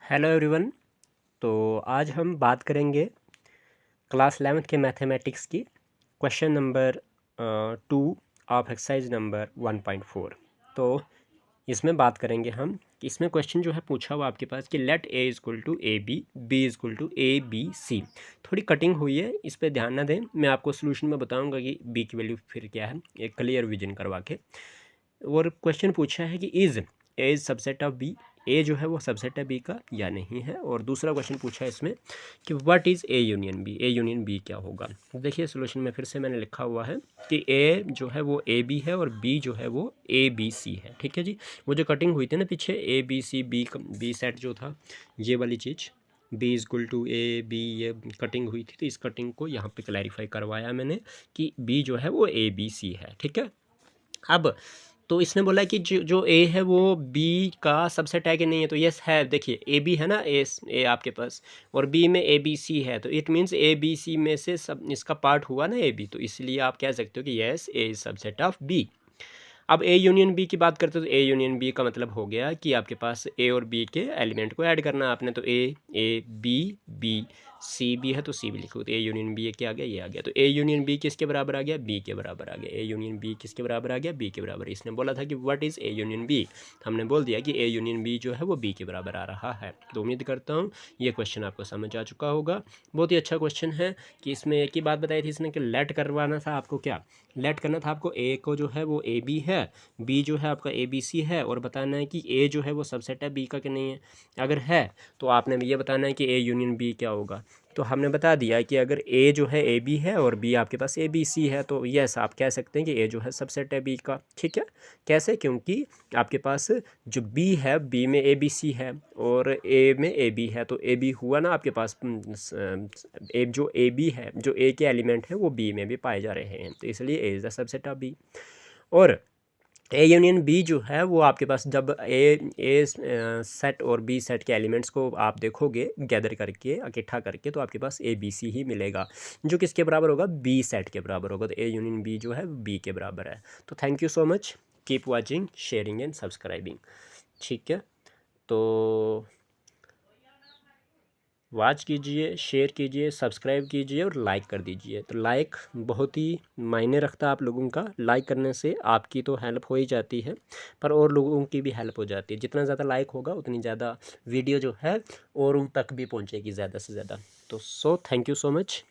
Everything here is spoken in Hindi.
Hello everyone. तो आज हम बात करेंगे क्लास 11th के मैथमेटिक्स की question number 2 of exercise number 1.4। तो इसमें बात करेंगे हम कि इसमें क्वेश्चन जो है पूछा हुआ आपके पास कि let A is to A B, B is to A B C. थोड़ी कटिंग हुई है, इस पर ध्यान ना दें। मैं आपको सोल्यूशन में बताऊंगा कि बी की वैल्यू फिर क्या है, एक क्लियर विजन करवा के। और क्वेश्चन पूछा है कि इज़ सबसेट ऑफ बी, ए जो है वो सबसेट है बी का या नहीं है। और दूसरा क्वेश्चन पूछा है इसमें कि what is A union B, A union B क्या होगा। देखिए सोल्यूशन में फिर से मैंने लिखा हुआ है कि ए जो है वो ए बी है और बी जो है वो ए बी सी है। ठीक है जी। वो जो कटिंग हुई थी ना पीछे, A B C B set जो था, ये वाली चीज़ B is equal to A B, ये कटिंग हुई थी। तो इस कटिंग को यहाँ पे क्लैरिफाई करवाया मैंने कि बी जो है वो ए बी सी है। ठीक है। अब तो इसने बोला कि जो ए है वो बी का सबसेट है कि नहीं है। तो यस है। देखिए ए बी है ना, ए आपके पास, और बी में ए बी सी है। तो it means A B C में से सब इसका पार्ट हुआ ना ए बी। तो इसलिए आप कह सकते हो कि yes A is subset of B. अब ए यूनियन बी की बात करते हो तो ए यूनियन बी का मतलब हो गया कि आपके पास ए और बी के एलिमेंट को ऐड करना है आपने। तो A B B C B है तो सी भी लिखो। तो ए यूनियन बी क्या आ गया, ये आ गया। तो ए यूनियन बी किसके बराबर आ गया, बी के बराबर आ गया। ए यूनियन बी किसके बराबर आ गया, बी के बराबर। इसने बोला था कि what is A union B, हमने बोल दिया कि ए यूनियन बी जो है वो बी के बराबर आ रहा है। तो उम्मीद करता हूँ ये क्वेश्चन आपको समझ आ चुका होगा। बहुत ही अच्छा क्वेश्चन है कि इसमें एक ही बात बताई थी इसने कि लेट करवाना था आपको। क्या लेट करना था आपको, ए को जो है वो ए बी है, बी जो है आपका ए बी सी है, और बताना है कि ए जो है वो सबसेट है बी का कि नहीं है। अगर है तो आपने ये बताना है कि ए यूनियन बी क्या होगा। तो हमने बता दिया कि अगर ए जो है ए बी है और बी आपके पास ए बी सी है तो यस आप कह सकते हैं कि ए जो है सबसेट है बी का। ठीक है। कैसे, क्योंकि आपके पास जो बी है, बी में ए बी सी है और ए में ए बी है। तो ए बी हुआ ना आपके पास, ए जो ए बी है, जो ए के एलिमेंट है वो बी में भी पाए जा रहे हैं। तो इसलिए A is the subset of B. और ए यूनियन बी जो है वो आपके पास जब ए सेट और बी सेट के एलिमेंट्स को आप देखोगे गैदर करके, इकट्ठा करके, तो आपके पास ए बी सी ही मिलेगा जो किसके बराबर होगा, बी सेट के बराबर होगा। तो ए यूनियन बी जो है बी के बराबर है। तो thank you so much, keep watching, sharing and subscribing. ठीक है। तो वॉच कीजिए, शेयर कीजिए, सब्सक्राइब कीजिए और लाइक कर दीजिए। तो लाइक बहुत ही मायने रखता है आप लोगों का। लाइक करने से आपकी तो हेल्प हो ही जाती है, पर और लोगों की भी हेल्प हो जाती है। जितना ज़्यादा लाइक होगा उतनी ज़्यादा वीडियो जो है और उन तक भी पहुंचेगी ज़्यादा से ज़्यादा। तो थैंक यू सो मच।